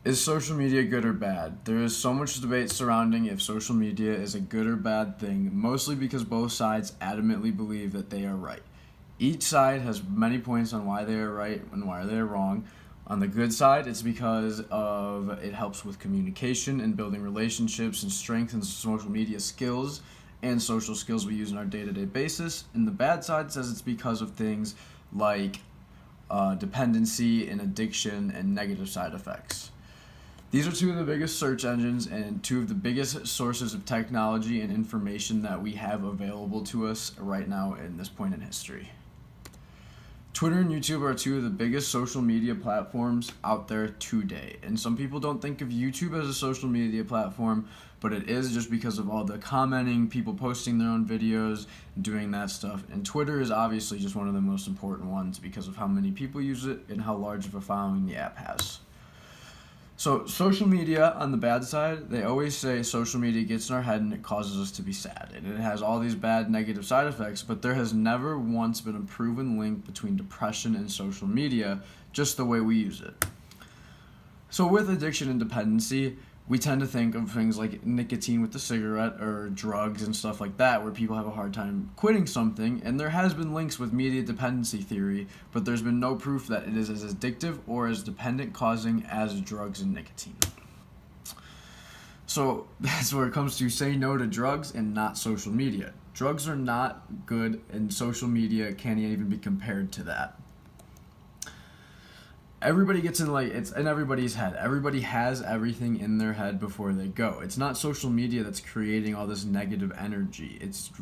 Is social media good or bad? There is so much debate surrounding if social media is a good or bad thing, mostly because both sides adamantly believe that they are right. Each side has many points on why they are right and why they are wrong. On the good side, it's because of it helps with communication and building relationships and strengthens social media skills and social skills we use on our day-to-day basis. And the bad side says it's because of things like dependency and addiction and negative side effects. These are two of the biggest search engines and two of the biggest sources of technology and information that we have available to us right now in this point in history. Twitter and YouTube are two of the biggest social media platforms out there today. And some people don't think of YouTube as a social media platform, but it is just because of all the commenting, people posting their own videos, doing that stuff. And Twitter is obviously just one of the most important ones because of how many people use it and how large of a following the app has. So social media, on the bad side, they always say social media gets in our head and it causes us to be sad. And it has all these bad negative side effects, but there has never once been a proven link between depression and social media, just the way we use it. So with addiction and dependency, we tend to think of things like nicotine with the cigarette or drugs and stuff like that, where people have a hard time quitting something. And there has been links with media dependency theory, but there's been no proof that it is as addictive or as dependent causing as drugs and nicotine. So that's where it comes to say no to drugs and not social media. Drugs are not good, and social media can't even be compared to that. Everybody gets in, like, it's in everybody's head. Everybody has everything in their head before they go. It's not social media that's creating all this negative energy.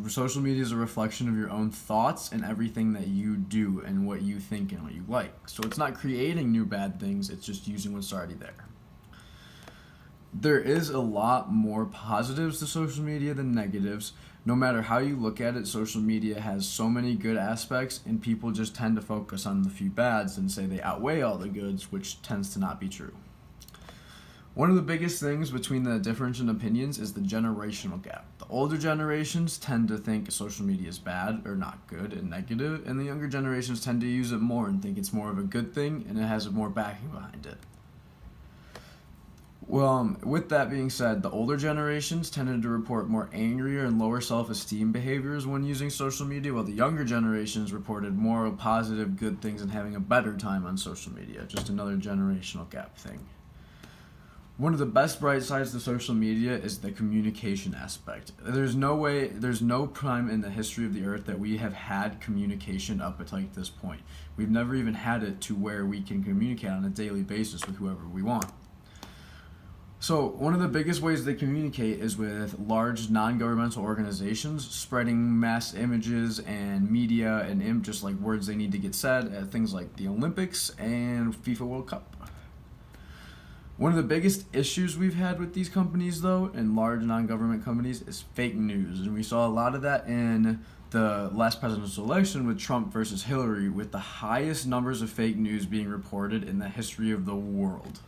Social media is a reflection of your own thoughts and everything that you do and what you think and what you like. So it's not creating new bad things, it's just using what's already there. There is a lot more positives to social media than negatives. No matter how you look at it, social media has so many good aspects, and people just tend to focus on the few bads and say they outweigh all the goods, which tends to not be true. One of the biggest things between the difference in opinions is the generational gap. The older generations tend to think social media is bad or not good and negative, and the younger generations tend to use it more and think it's more of a good thing and it has more backing behind it. Well, with that being said, the older generations tended to report more angrier and lower self-esteem behaviors when using social media, while the younger generations reported more positive, good things and having a better time on social media. Just another generational gap thing. One of the best bright sides to social media is the communication aspect. There's no time in the history of the earth that we have had communication up until this point. We've never even had it to where we can communicate on a daily basis with whoever we want. So one of the biggest ways they communicate is with large non-governmental organizations spreading mass images and media and just like words they need to get said at things like the Olympics and FIFA World Cup. One of the biggest issues we've had with these companies, though, and large non-government companies, is fake news. And we saw a lot of that in the last presidential election with Trump versus Hillary, with the highest numbers of fake news being reported in the history of the world.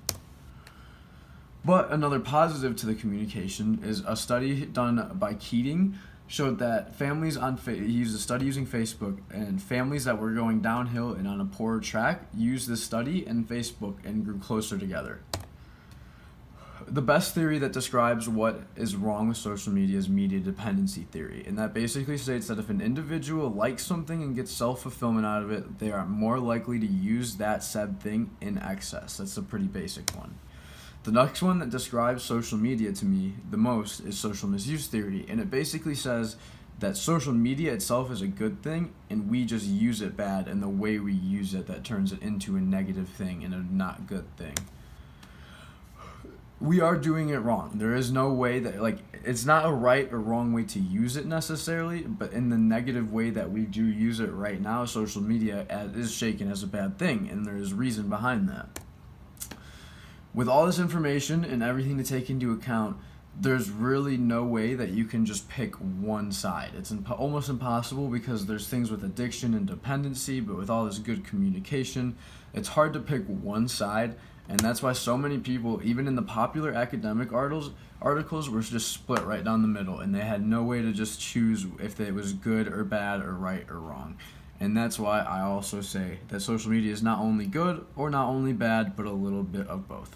But another positive to the communication is a study done by Keating showed that families he used a study using Facebook, and families that were going downhill and on a poorer track used this study and Facebook and grew closer together. The best theory that describes what is wrong with social media is media dependency theory, and that basically states that if an individual likes something and gets self-fulfillment out of it, they are more likely to use that said thing in excess. That's a pretty basic one. The next one that describes social media to me the most is social misuse theory, and it basically says that social media itself is a good thing, and we just use it bad, and the way we use it that turns it into a negative thing and a not good thing. We are doing it wrong. There is no way that, it's not a right or wrong way to use it necessarily, but in the negative way that we do use it right now, social media is shaken as a bad thing, and there is reason behind that. With all this information and everything to take into account, there's really no way that you can just pick one side. It's almost impossible because there's things with addiction and dependency, but with all this good communication, it's hard to pick one side, and that's why so many people, even in the popular academic articles, were just split right down the middle, and they had no way to just choose if it was good or bad or right or wrong. And that's why I also say that social media is not only good or not only bad, but a little bit of both.